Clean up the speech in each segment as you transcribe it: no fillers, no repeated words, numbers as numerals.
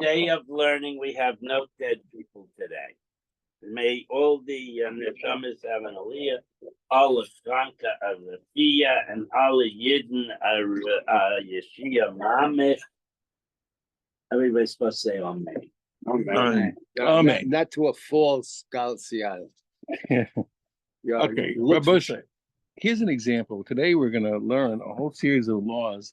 Day of learning. We have no dead people today. May all the neshamas have an aliyah, all of Franka are Rafia, and all the Yidden are Yeshia Mameh. Everybody's supposed to say Amen. Amen. Amen. Not to a false Galcial. Okay, Raboshe. Here's an example. Today we're going to learn a whole series of laws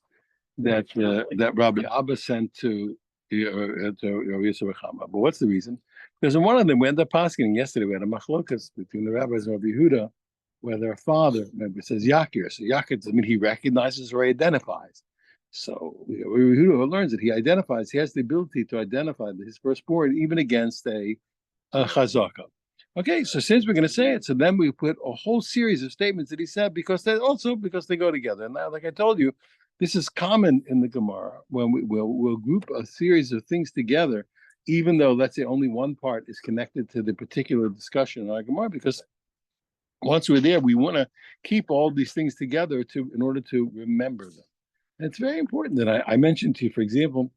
that that Rabbi Abba sent to Yisrael. But what's the reason? Because in one of them, we ended up asking yesterday, we had a machlokas between the rabbis and Rabbi Yehuda, where their father, remember, says Yakir. So Yakir doesn't mean he recognizes or identifies. So Rabbi Yehuda learns that he identifies, he has the ability to identify his firstborn even against a chazaka. Okay, so since we're going to say it, so then we put a whole series of statements that he said because they go together. And now, like I told you, this is common in the Gemara when we'll group a series of things together, even though let's say only one part is connected to the particular discussion in our Gemara, because once we're there, we want to keep all these things together in order to remember them. And it's very important that I mentioned to you, for example,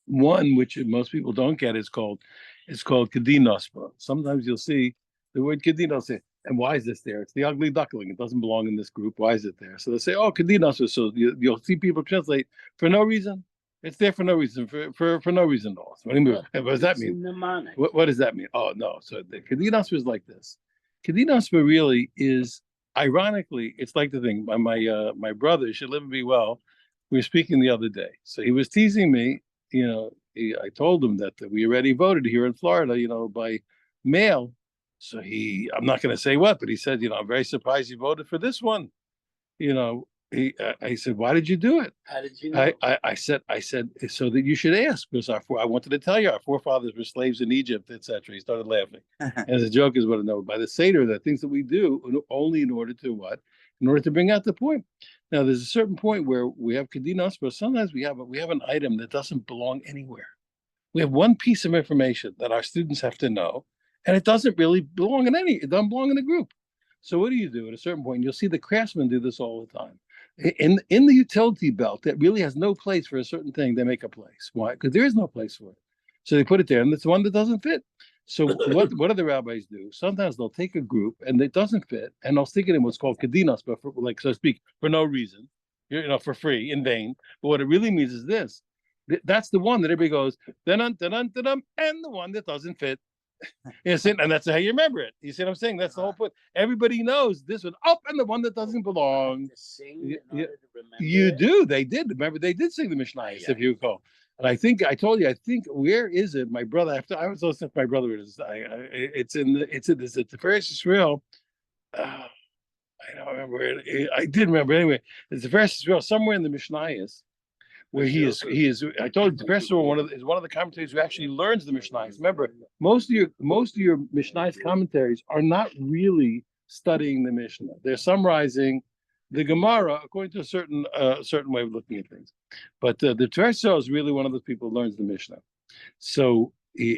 one which most people don't get is called Kedinospa. Sometimes you'll see the word Kedina, say, and why is this there? It's the ugly duckling. It doesn't belong in this group. Why is it there? So they say, oh, Kedinospa. So you'll see people translate for no reason. It's there for no reason, for no reason at all. So what does that mean? What does that mean? Oh, no. So the Kedinospa is like this. Kedinospa really is, ironically, it's like the thing. My brother, should live and be well, we were speaking the other day. So he was teasing me. I told him that we already voted here in Florida, by mail. So I'm not going to say what, but he said, I'm very surprised you voted for this one. I said, why did you do it? How did you know? I said, so that you should ask, because I wanted to tell you, our forefathers were slaves in Egypt, etc. He started laughing. And the joke is what I know by the Seder, that things that we do only in order to what? In order to bring out the point. Now, there's a certain point where we have Kedinos, but sometimes we have an item that doesn't belong anywhere. We have one piece of information that our students have to know, and it doesn't really belong it doesn't belong in a group. So what do you do at a certain point? You'll see the craftsmen do this all the time. In the utility belt that really has no place for a certain thing, they make a place. Why? Because there is no place for it. So they put it there, and it's one that doesn't fit. So what do the rabbis do? Sometimes they'll take a group and it doesn't fit, and they'll stick it in what's called kedinos, but so to speak, for no reason, for free, in vain. But what it really means is this: that's the one that everybody goes, and the one that doesn't fit. And that's how you remember it. You see what I'm saying? That's the whole point. Everybody knows this one up, and the one that doesn't belong. You do. They did. Remember, they did sing the Mishnayos, if you recall. And I think where is it? My brother, after I was listening to my brother, it's in the Tiferes Yisrael. I don't remember it. I did remember anyway. It's the Tiferes Yisrael somewhere in the Mishnayos, where he is. I told you, Tiferes Yisrael is one of the commentators who actually learns the Mishnayos. Remember, most of your Mishnayos commentaries are not really studying the Mishnah. They're summarizing the Gemara according to a certain way of looking at things. But the Tiferes Yisrael is really one of those people who learns the Mishnah. So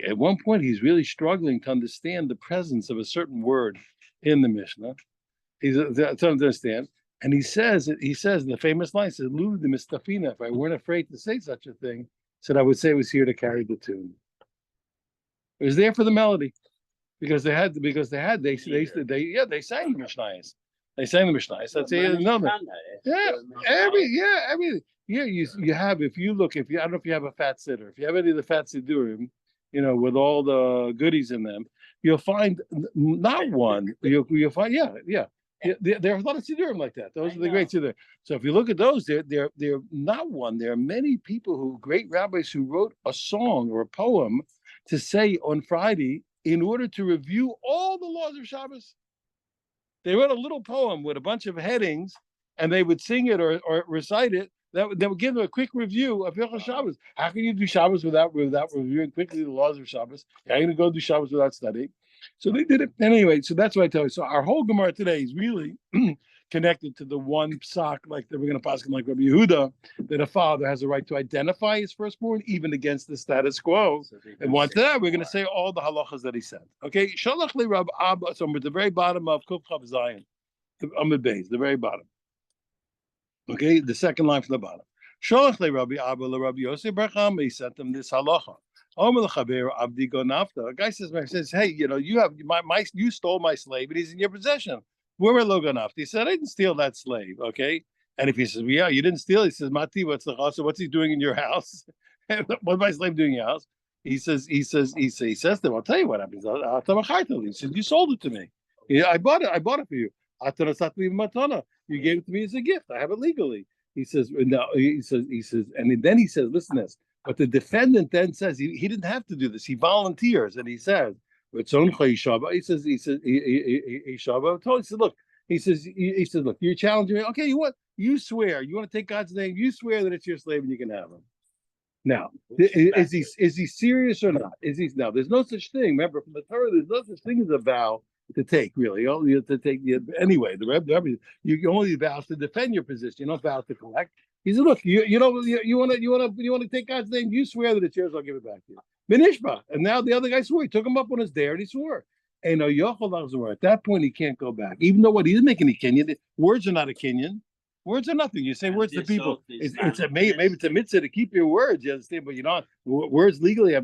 at one point, he's really struggling to understand the presence of a certain word in the Mishnah. He's trying to understand. And he says in the famous line, says, Lulu the Mistafina, if I weren't afraid to say such a thing, said I would say it was here to carry the tune. It was there for the melody. Because they sang the Mishnayos. They sang the Mishnayos. That's everything. You have, I don't know if you have a fat sitter, if you have any of the fat siddurim, with all the goodies in them, you'll find not one. You'll find, there are a lot of siddurim like that. Those are the great siddurim. So if you look at those, they're not one. There are many people great rabbis who wrote a song or a poem to say on Friday in order to review all the laws of Shabbos. They wrote a little poem with a bunch of headings, and they would sing it or recite it. They would give them a quick review of Hilchos Shabbos. How can you do Shabbos without reviewing quickly the laws of Shabbos? How are you going to go do Shabbos without studying? So they did it anyway. So that's what I tell you. So our whole Gemara today is really connected to the one psak, like that we're going to pass like Rabbi Yehuda, that a father has a right to identify his firstborn even against the status quo. And one to that, we're going to say all the halachas that he said. Okay, Shalach li Rab Abba. So we're at the very bottom of Kuf Chav Zayin, Amud Beis, the very bottom. Okay, the second line from the bottom. Sholach le Rabbi Abba le Rabbi Yosef bar Chama. He sent him this halacha. Omer l'chaber abdi gonafta. A guy says, hey, you have you stole my slave, and he's in your possession. Where lo gonafta? He said, I didn't steal that slave. Okay. And if he says, well, yeah, you didn't steal, he says, Mati, what's the chasa? What's he doing in your house? What's my slave doing in your house? He says to him, I'll tell you what happens. He says, you sold it to me. Yeah, I bought it for you. You gave it to me as a gift. I have it legally. He says, no, he says, and then he says, listen to this. But the defendant then says he didn't have to do this. He volunteers and he says, he says, look, he says, look, you're challenging me. Okay, you swear, you want to take God's name, you swear that it's your slave and you can have him. Now, is he serious or not? Now? There's no such thing. Remember, from the Torah, there's no such thing as a vow to take. Really, you only have to take. Anyway, the Rebbe, you only vow to defend your position. You don't vow to collect. He said, "Look, you want to take God's name. You swear that it's yours. I'll give it back to you." Benishba. And now the other guy swore. He took him up on his dare and he swore. And at that point, he can't go back. Even though he didn't make any kinyan. Words are not a kinyan. Words are nothing. You say words to people. It's a maybe it's a mitzvah to keep your words. You understand? But words legally are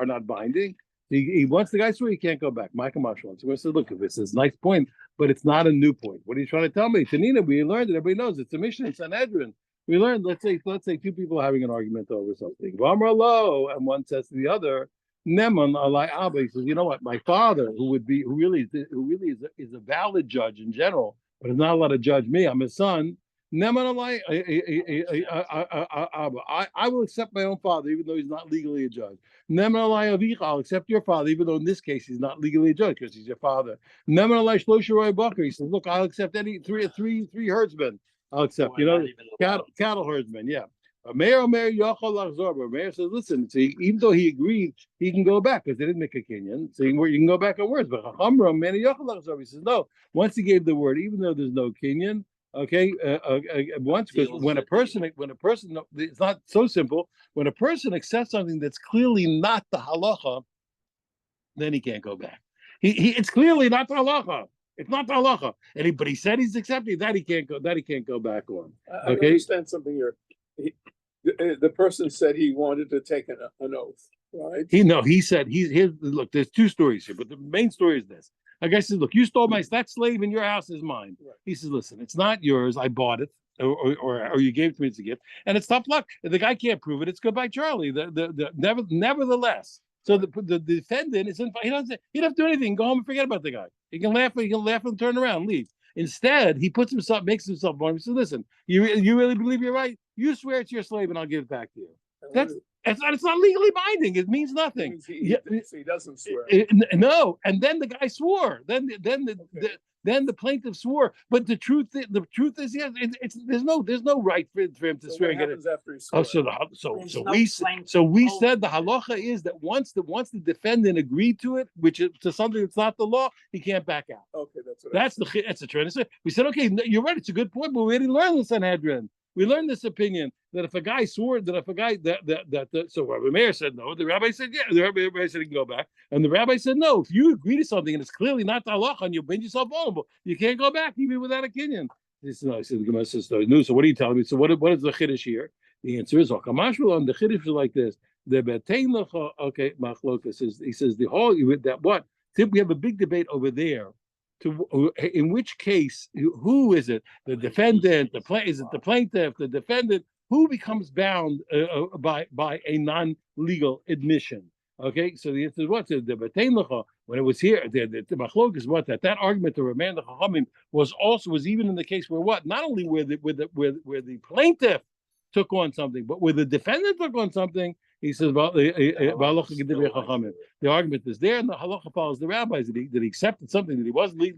not binding. He wants the guy to swear he can't go back. Michael Marshall wants to say, look, this is a nice point, but it's not a new point. What are you trying to tell me? Tanina, we learned it. Everybody knows it's a mission in Sanhedrin. We learned. Let's say two people are having an argument over something. And one says to the other, Neman alai Abba. He says, you know what? My father, who really is a valid judge in general, but is not allowed to judge me. I'm his son. Neman alai Abba. I will accept my own father, even though he's not legally a judge. Neman alai Avicha. I'll accept your father, even though in this case he's not legally a judge because he's your father. Neman alai Shlosha Roy Bakar. He says, look, I'll accept any three herdsmen. I'll accept. Cattle herdsmen. Yeah. Mayor says, listen, see, even though he agreed, he can go back because they didn't make a kinyan. So you can go back on words. But he says, no, once he gave the word, even though there's no kinyan, okay, because when a person, it's not so simple. When a person accepts something that's clearly not the halacha, then he can't go back. It's clearly not the halacha. It's not the halacha. But he said he's accepting that he can't go back on. I understand something here. The person said he wanted to take an oath, right? He said look, there's two stories here, but the main story is this. A guy says, look, you stole that slave in your house is mine. Right. He says, listen, it's not yours. I bought it, or you gave it to me as a gift, and it's tough luck. If the guy can't prove it, it's goodbye, Charlie. Nevertheless, so the defendant is he doesn't have to do anything. Go home and forget about the guy. He can laugh and turn around, leave. Instead, he makes himself vulnerable. He says, listen, you really believe you're right? You swear it's your slave and I'll give it back to you. It's not legally binding. It means nothing. He doesn't swear. No, and then the guy swore. Then the plaintiff swore. But the truth is, yes, there's no right for him to swear. What happens after he swore? So we said the halacha is that once the defendant agreed to it, to something that's not the law, he can't back out. Okay, that's the trend. We said, okay, you're right. It's a good point, but we didn't learn the Sanhedrin. We learned this opinion that if a guy swore so Rabbi Meir said no, the rabbi said yeah, the rabbi said he can go back, and the rabbi said no. If you agree to something and it's clearly not the halacha and you bring yourself vulnerable, you can't go back even without a kinyan. He said, no. I said the Gemara says no. So what are you telling me? So what is the chiddush here? The answer is Hakamashul. The chiddush is like this. The betein lecha. Okay, machlokas says he says the whole that what? We have a big debate over there. In which case, who is it? The defendant, is it the plaintiff, the defendant? Who becomes bound by a non-legal admission? Okay, so the answer is what? The when it was here, the machlok is what that argument to remand the chachamim was even in the case where what? Not only where the plaintiff took on something, but where the defendant took on something. He says, the argument is there, and the halacha follows the rabbis that he accepted something that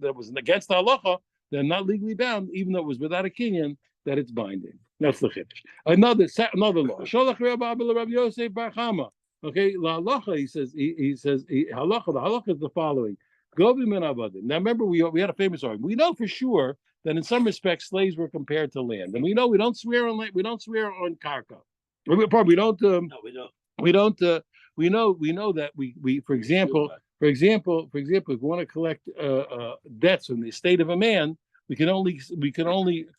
that was against the halacha, they're not legally bound, even though it was without a kinyan, that it's binding. That's the chiddush. Another law. Sholach Rabbi Yosef bar Chama. Okay, la halacha. He says halacha. The halacha is the following. Now remember, we had a famous argument. We know for sure that in some respects slaves were compared to land, and we know we don't swear on land. We don't swear on karka. We don't. No, we don't. We don't. We know that we for example, if we want to collect debts from the estate of a man, we can only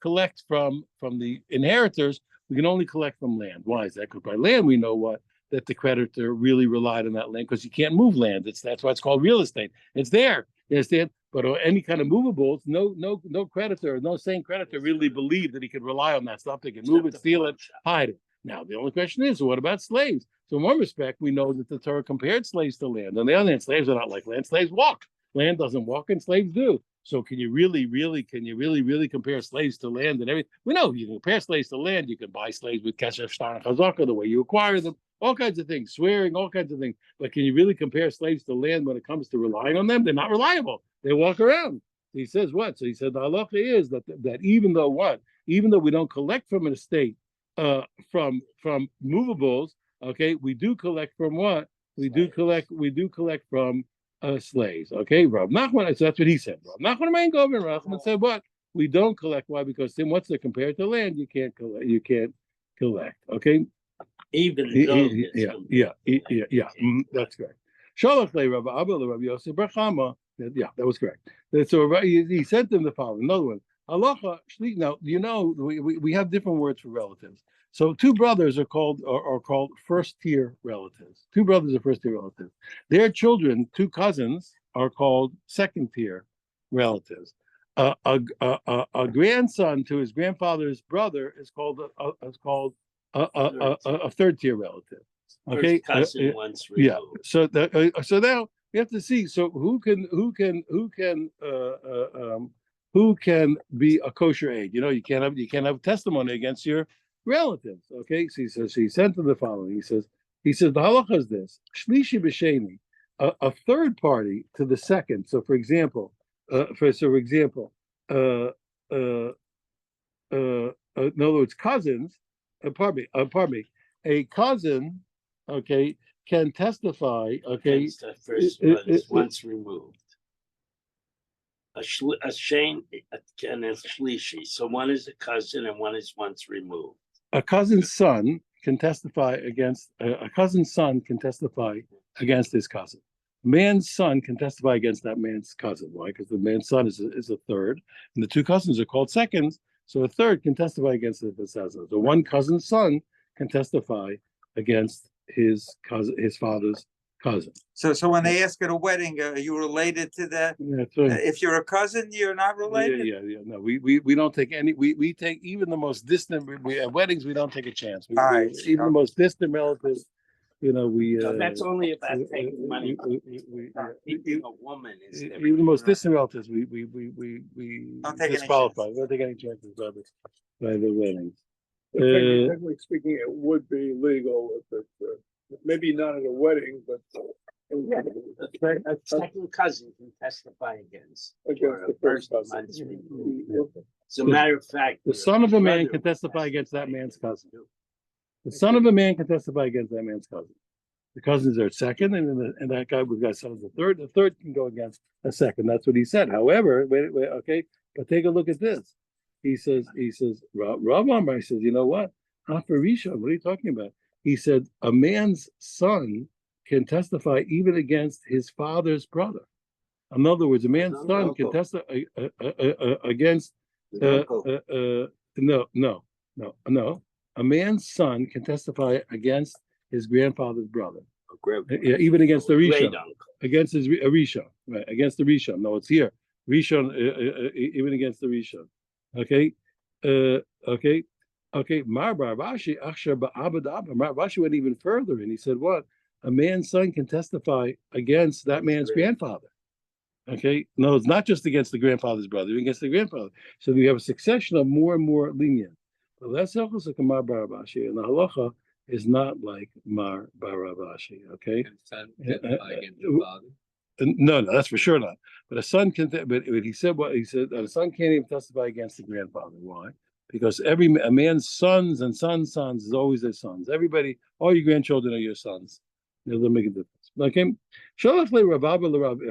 collect from the inheritors we can only collect from land. Why is that? Because by land, we know what? That the creditor really relied on that land because you can't move land. That's why it's called real estate. It's there. You understand? But any kind of movables, no creditor, no sane creditor really believed that he could rely on that stuff. They can move it, steal it, hide it. Now, the only question is, what about slaves? So in one respect, we know that the Torah compared slaves to land. On the other hand, slaves are not like land. Slaves walk. Land doesn't walk, and slaves do. So can you really compare slaves to land and everything? We know you can compare slaves to land. You can buy slaves with kesef, shtar, and chazaka, the way you acquire them, all kinds of things, swearing, all kinds of things. But can you really compare slaves to land when it comes to relying on them? They're not reliable. They walk around. So he says what? So he said the halacha is that even though what? Even though we don't collect from an estate from movables, okay, we do collect from what? We do collect from slaves. Okay, Rav Nachman, so that's what he said. Rav Nachman main government, Rav Nachman said what? We don't collect. Why? Because then once they're compared to land, you can't collect. Okay. Even though That's correct. Shalach le Rabbi Abba le Rabbi Yosef Brachama. Yeah, that was correct. So he sent them the following. Another one. Halacha. Now you know we have different words for relatives. So two brothers are called first tier relatives. Two brothers are first tier relatives. Their children, two cousins, are called second tier relatives. A grandson to his grandfather's brother is called a third tier relative. Okay, cousin once removed. Yeah. So so now we have to see. So who can be a kosher aid? You know, you can't have testimony against your relatives. Okay, so he sent them the following. He says the halacha is this: shlishi b'sheni, a third party to the second. So for example, in other words, cousins. Pardon me. A cousin, okay, can testify, okay, Against the first one is once removed. A shane and a shlishi. So one is a cousin and one is once removed. A cousin's son can testify against a cousin's son can testify against his cousin. A man's son can testify against that man's cousin. Why? Because the man's son is a third, and the two cousins are called seconds. So a third can testify against the cousin. So one cousin's son can testify against his father's cousin. So when they ask at a wedding, are you related to that? That's right. If you're a cousin, you're not related. Yeah. No, we don't take any. We take even the most distant. At weddings, we don't take a chance. All right. Even the most distant relatives, you know, we. So that's only about taking money. Keeping a woman is even the most distant relatives, we Don't take any disqualify. We don't take any chances by the weddings. Technically speaking, it would be legal if it, maybe not at a wedding, but A second cousin can testify against. against the first cousin. Months removed. As a matter of fact, The son of a man can testify against that man's cousin. The son of a man can testify against that man's cousin. The cousins are second, and that guy we've got son of the third. The third can go against a second. That's what he said. However, wait, okay, but take a look at this. He says, Rav Amar says, you know what? Hafarisha, what are you talking about? He said, a man's son can testify even against his father's brother. In other words, a man's son can testify against. No. A man's son can testify against his grandfather's brother. Yeah, even against the Rishon. Against his Rishon, right? Against the Rishon. No, it's here. Rishon, even against the Rishon. Okay. Mar Rashi went even further, and he said, "What? A man's son can testify against that man's grandfather." Okay. No, it's not just against the grandfather's brother, against the grandfather. So we have a succession of more and more lenient. But that's also like Mar Barabashi, and the halacha is not like Mar Barabashi. Okay. No, that's for sure not. But a son can. But he said what he said. A son can't even testify against the grandfather. Why? Because a man's sons and sons' sons is always their sons. Everybody, all your grandchildren are your sons. They'll make a difference. Okay. Shalach le Rav Abba le Rav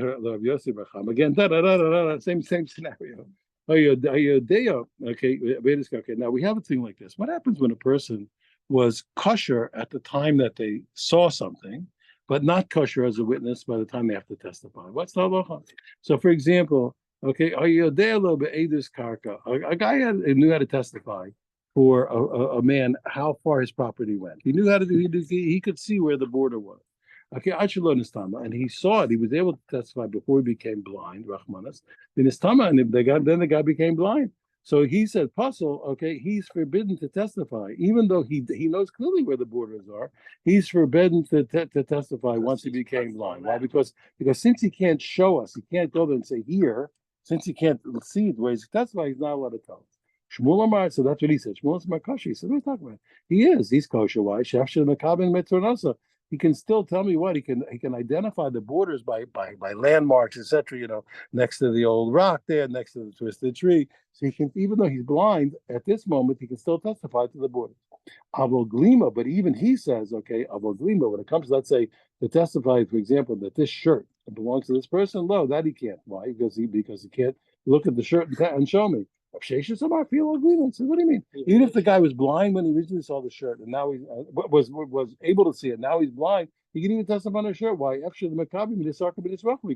Yosef Bracham. Again, same scenario. Okay. Now we have a thing like this. What happens when a person was kosher at the time that they saw something, but not kosher as a witness by the time they have to testify? What's the halacha? So, for example, okay, a guy knew how to testify for a man how far his property went. He knew how to do. He could see where the border was. Okay, and he saw it. He was able to testify before he became blind. Rahmanas. Then the guy became blind. So he said, Puzzle, okay, he's forbidden to testify, even though he knows clearly where the borders are. He's forbidden to testify once he became blind. Why? Because since he can't show us, he can't go there and say here. Since he can't see the ways he testifies, he's not allowed to tell us. Shmuel Amar, so that's what he said. Shmuel Amar kosher. He said, what are you talking about? He's kosher. Why? He can still tell me what he can identify the borders by landmarks, etc. Next to the old rock there, next to the twisted tree. So he can, even though he's blind at this moment, he can still testify to the borders. Avol Glima, but even he says, okay, Avol Glima, when it comes, let's say, to testify, for example, that this shirt belongs to this person, no, that he can't. Why? Because he can't look at the shirt and show me. Sheshes Amar feel agreement. I said, what do you mean? Even if the guy was blind when he originally saw the shirt, and now he was able to see it, now he's blind. He can even testify on the shirt. Why? After the Maccabi, he can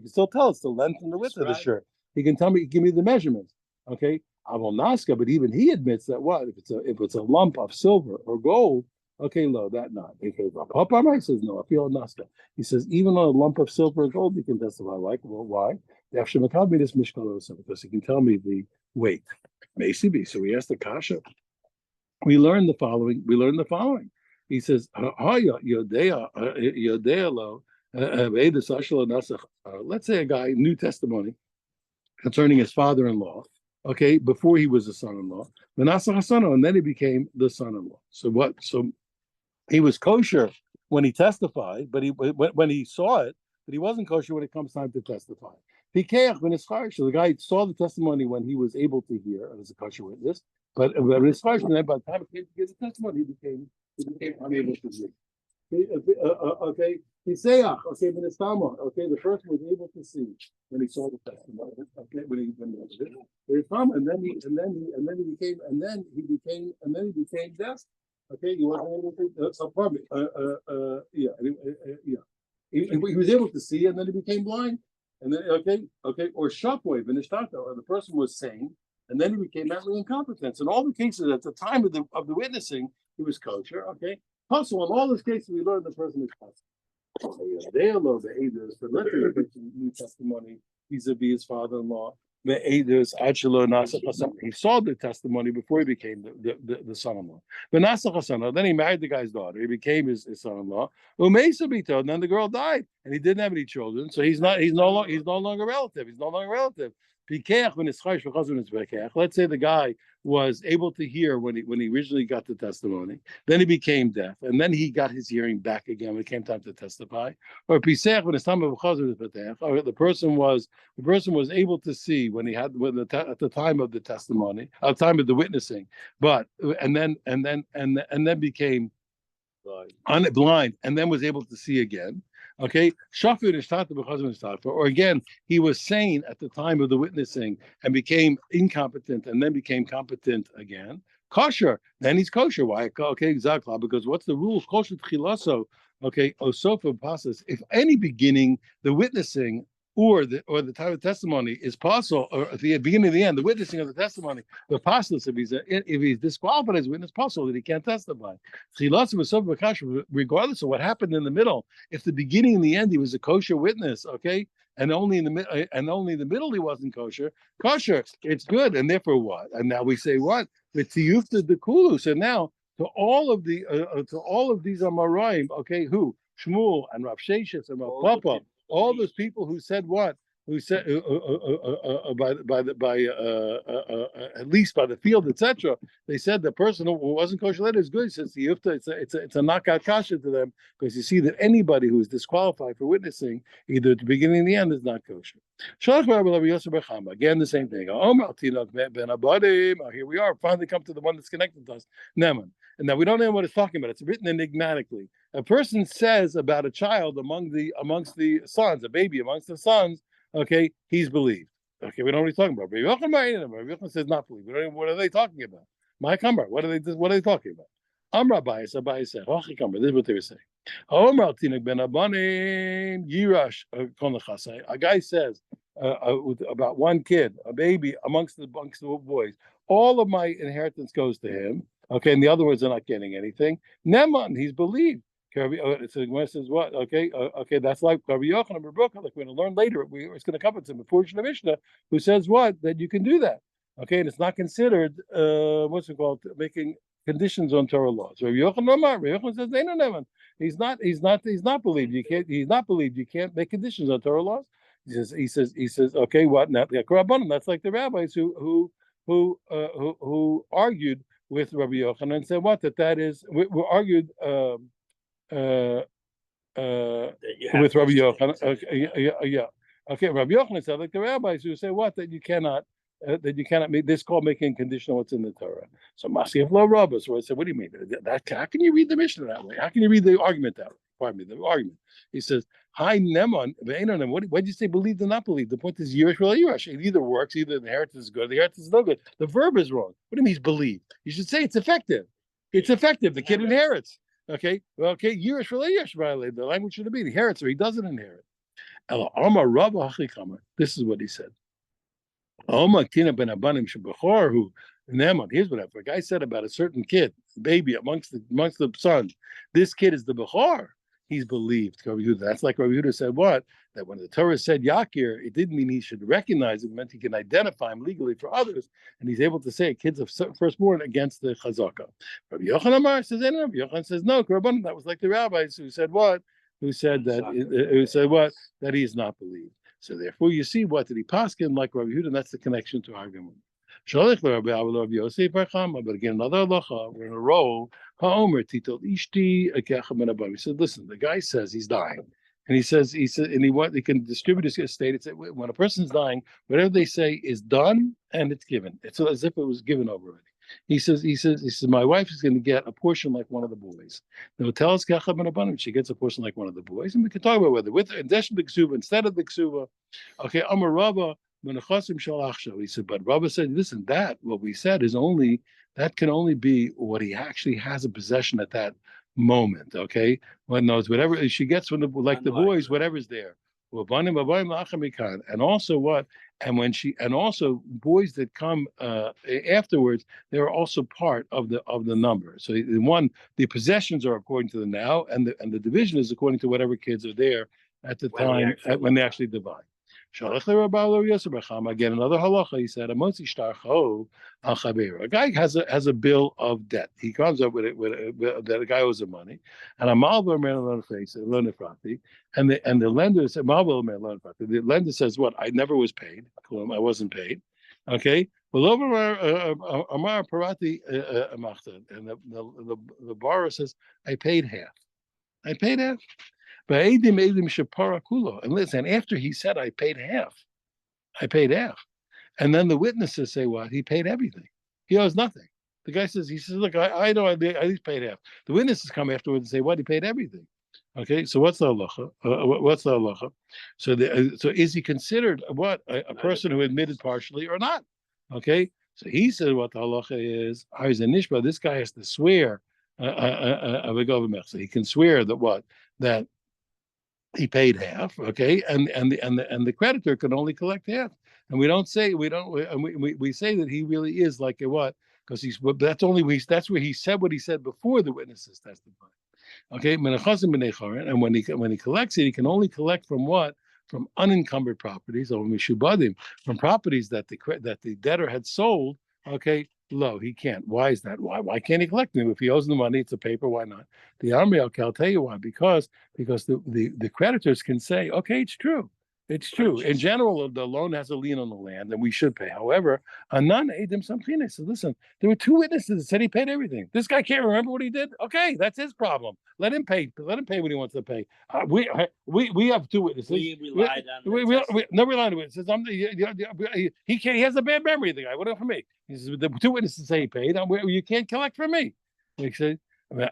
still tell it's the length and the width of the shirt. He can tell me, give me the measurements. Okay, Avol Naska, but even he admits that what if it's a lump of silver or gold. Okay, no, that not. Okay, Papa says no. I feel Naska. He says even on a lump of silver or gold, he can testify. Like, well, why? After Maccabi, this Mishkalosa, because he can tell me the weight. Maybe. So we asked the Kasha. We learned the following. He says, let's say a guy, New Testimony, concerning his father-in-law, okay, before he was a son-in-law, and then he became the son-in-law. So what? So he was kosher when he testified, but when he saw it, but he wasn't kosher when it comes time to testify. So the guy saw the testimony when he was able to hear as a kosher witness, but by the time it came to give the testimony, he became unable to hear. Okay, the person was able to see when he saw the testimony. Okay, when he became deaf. Okay, he wasn't able to. He was able to see, and then he became blind. And then or shockwave in the or the person was sane, and then he became mentally incompetent. In all the cases at the time of the witnessing, he was kosher. Okay, also in all those cases we learned the person is kosher. They alone the aiders for letting the person new testimony vis-a-vis his father-in-law. The aiders he saw the testimony before he became the son-in-law. Then he married the guy's daughter. He became his son-in-law. And then the girl died, and he didn't have any children, so he's no longer relative. Let's say the guy was able to hear when he originally got the testimony. Then he became deaf, and then he got his hearing back again when it came time to testify. Or when it's time of the person was able to see when at the time of the testimony, at the time of the witnessing, but and then became blind, and then was able to see again. Okay, or again, he was sane at the time of the witnessing and became incompetent, and then became competent again. Kosher, then he's kosher. Why? Okay, exactly. Because what's the rule? Kosher tchilaso. Okay, osofa passes. If any beginning, the witnessing or the time of testimony is possible, or at the beginning of the end, the witnessing of the testimony, the passes if he's disqualified as witness, possible that he can't testify. Regardless of what happened in the middle, if the beginning and the end he was a kosher witness, okay, and only in the middle he wasn't kosher, it's good, and therefore what? And now we say what? The tiyufta the kulus, and now to all of these Amoraim, okay, who Shmuel and Rav Sheshes and Rav Papa. All those people who said what? Who said at least by the field, etc. They said the person who wasn't kosher later is good. He says it's a knockout kasha to them, because you see that anybody who is disqualified for witnessing, either at the beginning or the end, is not kosher. Again, the same thing. Here we are. Finally come to the one that's connected to us. Neman. And now we don't know what it's talking about. It's written enigmatically. A person says about a child amongst the sons, a baby amongst the sons, okay, he's believed. Okay, we don't know what he's talking about. Rabbi Yochanan says not believed. What are they talking about? My kamar. What are they talking about? Amra Abai said, this is what they were saying. A guy says about one kid, a baby amongst the boys, all of my inheritance goes to him. Okay, in the other words, they're not getting anything. Neman, he's believed. So the Gemara says what? Okay, okay, that's like Rabbi Yochanan Bar Brocha, like we're going to learn later. It's going to come to a portion of Mishnah who says what? That you can do that. Okay, and it's not considered what's it called, making conditions on Torah laws. Rabbi Yochanan says they don't have. He's not believed. You can't. He's not believed. You can't make conditions on Torah laws. He says. Okay, what? Now, that's like the rabbis who argued with Rabbi Yochanan and said what? That is. We argued. That you have With to Rabbi stick Yochanan. to Okay, yeah. Okay, Rabbi Yochanan said like the rabbis who say what? That you cannot make this called making conditional what's in the Torah. So Masiyaf lo Rabbah. So I said, what do you mean? How can you read the Mishnah that way? How can you read the argument that way? Pardon me, the argument. He says, "Hi Neman, Ve'enon." What did you say? Believe or not believe? The point is Yirish or Yirash. It either works, either the inheritance is good, the inheritance is no good. The verb is wrong. What do you mean he's believed? You should say it's effective. It's effective. The kid inherits. Okay, well, okay, Yirish or Yirash. The language should be the inherits, or he doesn't inherit. This is what he said. Here's what a guy said about a certain kid, baby amongst the sons. This kid is the Bechor. He's believed. That's like Rabbi Yehuda said what? That when the Torah said Yakir, it didn't mean he should recognize it, it meant he can identify him legally for others. And he's able to say a kid's of firstborn against the Chazaka. Rabbi Yochanan says, and Rabbi Yochanan says, no, that was like the rabbis who said what? Who said what? That he is not believed. So therefore, you see what did he paskin like Rabbi Yehuda, and that's the connection to argument. But again, another halacha, we're in a row. He said, listen, the guy says he's dying. And he said, and he can distribute his estate. It's when a person's dying, whatever they say is done and it's given. It's as if it was given over already. He says, my wife is going to get a portion like one of the boys. Now tell us she gets a portion like one of the boys, and we can talk about whether with instead of the ksuba. Okay, Amar Rabba. He said, but Rabba said, listen, what we said is that can only be what he actually has a possession at that moment. Okay, one knows whatever she gets from the boys, whatever's there. And also what? And also boys that come afterwards, they're also part of the number. So the possessions are according to the now, and the division is according to whatever kids are there at the time when they actually divide. Again, another halacha. He said, a guy has a bill of debt. He comes up with that a guy owes him money, and and the lender said, the lender says, what? I never was paid. I wasn't paid. Okay. And the borrower says, I paid half. And listen, after he said I paid half. And then the witnesses say what? He paid everything. He owes nothing. The guy says, look, I know I at least paid half. The witnesses come afterwards and say, what? He paid everything. Okay, so what's the halacha? So is he considered what? A person who admitted partially or not? Okay, so he said what the halacha is. This guy has to swear so he can swear that what? That he paid half, okay, and the creditor can only collect half, and we say that he really is like a what? Because that's where he said what he said before the witnesses testified. Okay, and when he collects it, he can only collect from what? From unencumbered properties, or mishubadim, from properties that the debtor had sold. Okay, low, he can't. Why is that? Why can't he collect them? If he owes the money, it's a paper. Why not? The Amri I'll tell you why. Because the creditors can say, okay, it's true. It's true. In general, the loan has a lien on the land, and we should pay. However, Anan Edim Samchina said, listen, there were two witnesses that said he paid everything. This guy can't remember what he did. Okay, that's his problem. Let him pay. Let him pay what he wants to pay. We have two witnesses. We relied on. No, we relied on witnesses. He can't. He has a bad memory. The guy. What for me? He says the two witnesses say he paid. You can't collect from me. He said,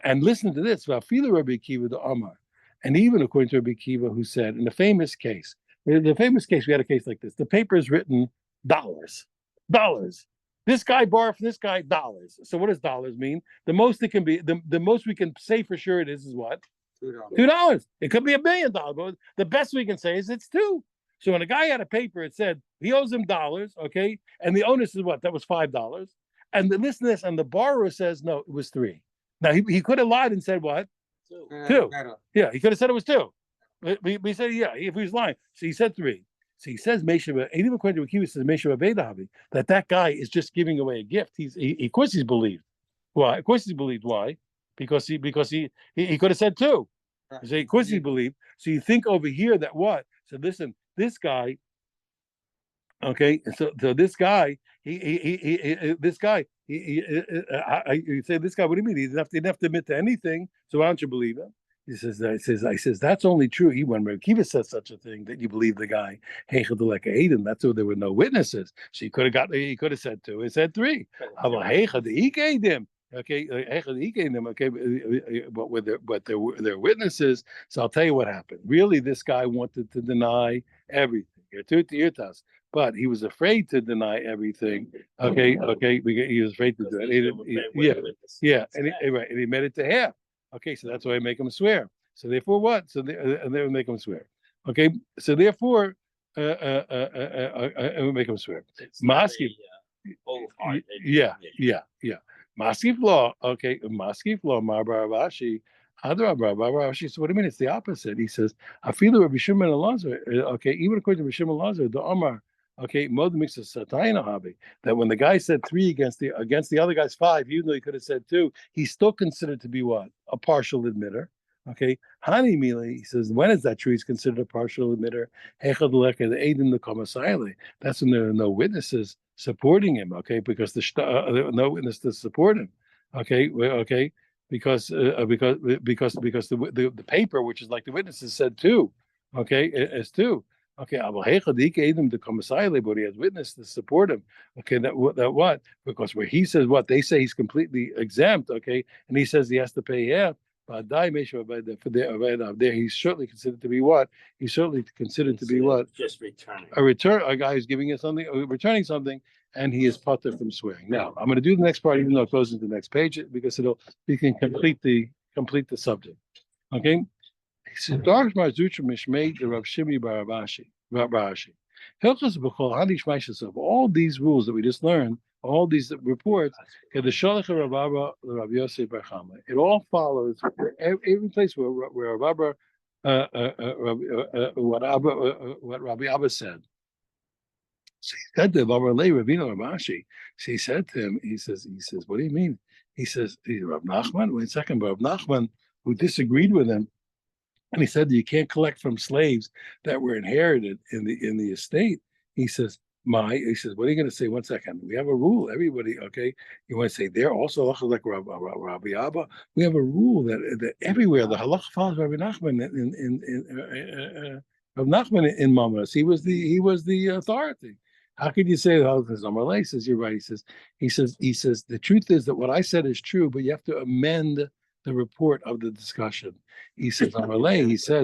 and listen to this. Vafilu Rabbi Akiva the Amar, and even according to Rabbi Akiva, who said in the famous case. We had a case like this. The paper is written dollars. This guy borrowed from this guy dollars. So what does dollars mean? The most it can be, the most we can say for sure it is what? $2. It could be $1 million, but the best we can say is it's $2. So when a guy had a paper, it said he owes him dollars, okay, and the onus is what? That was $5. And the listen to this, and the borrower says no, it was 3. Now he could have lied and said what? So, Two. Yeah, he could have said it was 2. We said yeah, if he was lying, so he said 3. So he says Mesha, and even according to Akiva says Mesha Abedahavi, that guy is just giving away a gift. Of course he's believed. Why? Of course he's believed. Why? Because he could have said 2. So of course he believed. So you think over here that what? So listen, this guy. Okay, so this guy, this guy, you say this guy. What do you mean? He didn't have to admit to anything. So why don't you believe him? He says, I says that's only true. When Kiva says such a thing that you believe the guy. That's why there were no witnesses. So he could have said 2. He said 3. Okay, okay, but they're witnesses. So I'll tell you what happened. Really, this guy wanted to deny everything. But he was afraid to deny everything. Okay, he was afraid to do it. Yeah, and he made it to half. Okay, so that's why I make him swear. So therefore, what? So they make him swear. Okay, so therefore, I make him swear. Maski. Yeah. Maskif law. Okay, Maskif law. Marbaravashi. Rashi. So what do you mean? It's the opposite. He says, I feel that Rabbi Shimon Elazar. Okay, even according to Rabbi Shimon Elazar, the Omar. Okay, Mod mixes Satayna Habi. That when the guy said 3 against the other guy's 5, even though he could have said 2, he's still considered to be what? A partial admitter. Okay, Hani Mili, he says, when is that true? He's considered a partial admitter. Hechad leka the aid in the komasayli. That's when there are no witnesses supporting him. Okay, because there are no witness to support him. Okay, because the paper, which is like the witnesses said 2. Okay, is 2. Okay, but he has witness to support him. Okay, that what? Because where he says what they say he's completely exempt. Okay, and he says he has to pay half. But there, he's certainly considered to be what? He's certainly considered to be what? Just returning. A guy who's giving us something, returning something, and he is putter from swearing. Now I'm going to do the next part, even though it goes into the next page, because we can complete the subject. Okay. Dark Marzutra Mishmei the Rav Shimi Barabashi. Hilchos B'chol Hadish Maishas of all these rules that we just learned, all these reports, the Sholach Rav Rav Yosef Bar Chama. It all follows every place where Rav what Rabbi Abba said. So he said to Rav Lei Ravina Ramashi. So he said to him, he says, what do you mean? He says, Rav Nachman. Wait a second, Rav Nachman, who disagreed with him. And he said you can't collect from slaves that were inherited in the estate. He says, what are you going to say? 1 second. We have a rule. Everybody, okay. You want to say they're also like Rabbi Abba. We have a rule that everywhere the halacha follows Rabbi Nachman in Rabbi Nachman in Mamas. He was the authority. How could you say that? Amalei says you're right. He says the truth is that what I said is true, but you have to amend the report of the discussion. He says,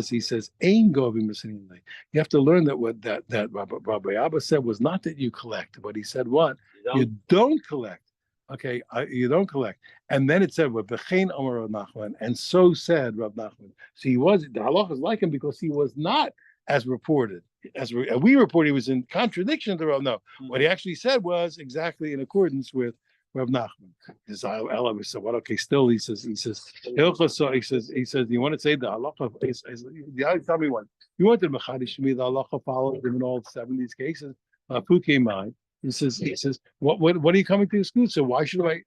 he says, Ain Govim Masinile. You have to learn that what that Rabbi Abba said was not that you collect, but he said what? You don't collect. Okay, you don't collect. And then it said, V'chein Amar Rav Nachman, and so said Rav Nachman. So the halacha is like him because he was not as reported. As we reported, he was in contradiction to Rav. No, what he actually said was exactly in accordance with Rav Nachman. He says, what? Okay, still, he says, you want to say the halacha? Tell me one. You want the mechadish me the halacha follows in all 70 cases? Who came mine? He says, what are you coming to the school? So why should I?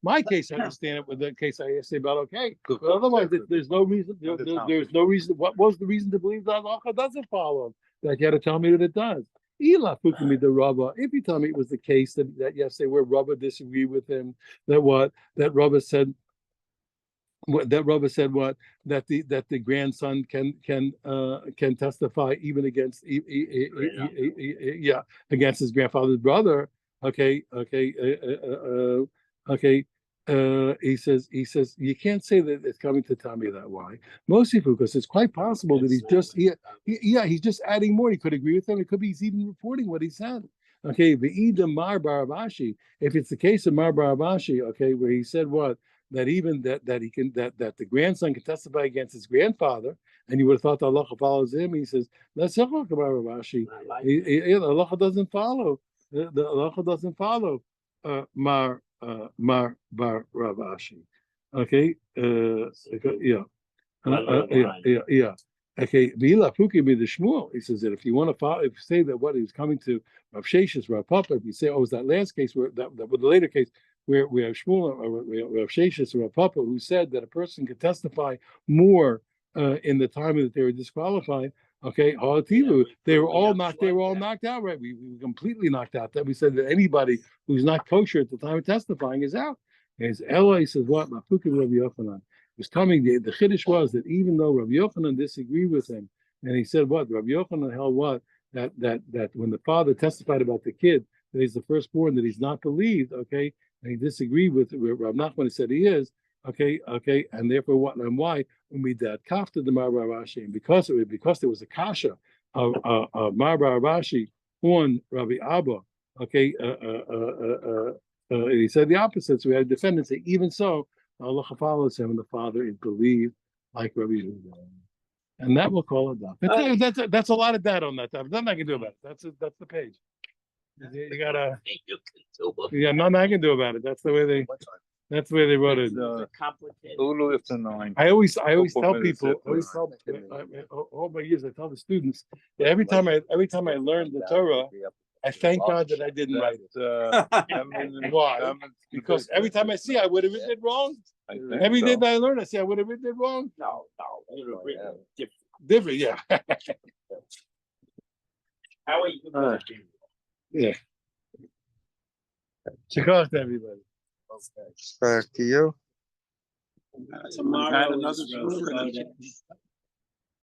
My case, I understand it. With the case I say about okay, but otherwise, there's no reason. There's no reason. What was the reason to believe that halacha doesn't follow? That you got to tell me that it does. If you tell me it was the case that yesterday where Rabba disagreed with him, that Rabba said what that the grandson can testify even against against his grandfather's brother. He says you can't say that it's coming to tell me that. Why? Mostly because it's quite possible that he's just adding more. He could agree with him. It could be he's even reporting what he said. Okay, the Mar Barabashi. If it's the case of Mar Barabashi, okay, where he said what that even that the grandson can testify against his grandfather, and you would have thought the halacha follows him. He says that's Mar Barabashi. The halacha doesn't follow. The halacha doesn't follow. Mar Mar Bar Rav Ashi. Okay, yeah. One little line. Yeah. Okay, Vila Puki be the Shmuel. He says that if you want to follow, if you say that what he was coming to Rav Sheshes, Rav Papa, if you say, oh, it was that last case where that with the later case where we have Shmuel or Rav Sheshes or Rav Papa who said that a person could testify more in the time that they were disqualified. Okay, Halativu, they were all knocked. They were all knocked out. Right, we were completely knocked out. That we said that anybody who's not kosher at the time of testifying is out. As Ella says, what Mapuki Rav Yochanan was coming. The chiddush was that even though Rav Yochanan disagreed with him, and he said what Rav Yochanan held what that when the father testified about the kid that he's the firstborn, that he's not believed. Okay, and he disagreed with Rav Nachman. He said he is. Okay, and therefore what and why when we did kafta the Mar Rashi, and because there was a kasha of Mar Rashi on Rabbi Abba. Okay, he said the opposite. So we had defendants say even so. Allah follows him, and the father is believed like Rabbi Yehuda, and that we'll call it daf. That's a lot of data on that daf. Nothing I can do about it. That's the page. You gotta. You can do it. Yeah, nothing I can do about it. That's the way they. That's the way they wrote it. Complicated. Lulu after 9. I always tell minutes people. after Always tell all my years. I tell the students that every time I learned the Torah, I thank God that I didn't write it. Why? Because every time I see, I would have written it wrong. Every day that I learn, I say I would have written it wrong. No, you'd have written it Different, yeah. How are you gonna do? Yeah. Check out to everybody. Back to you. Tomorrow another is Rosh school. Chodesh.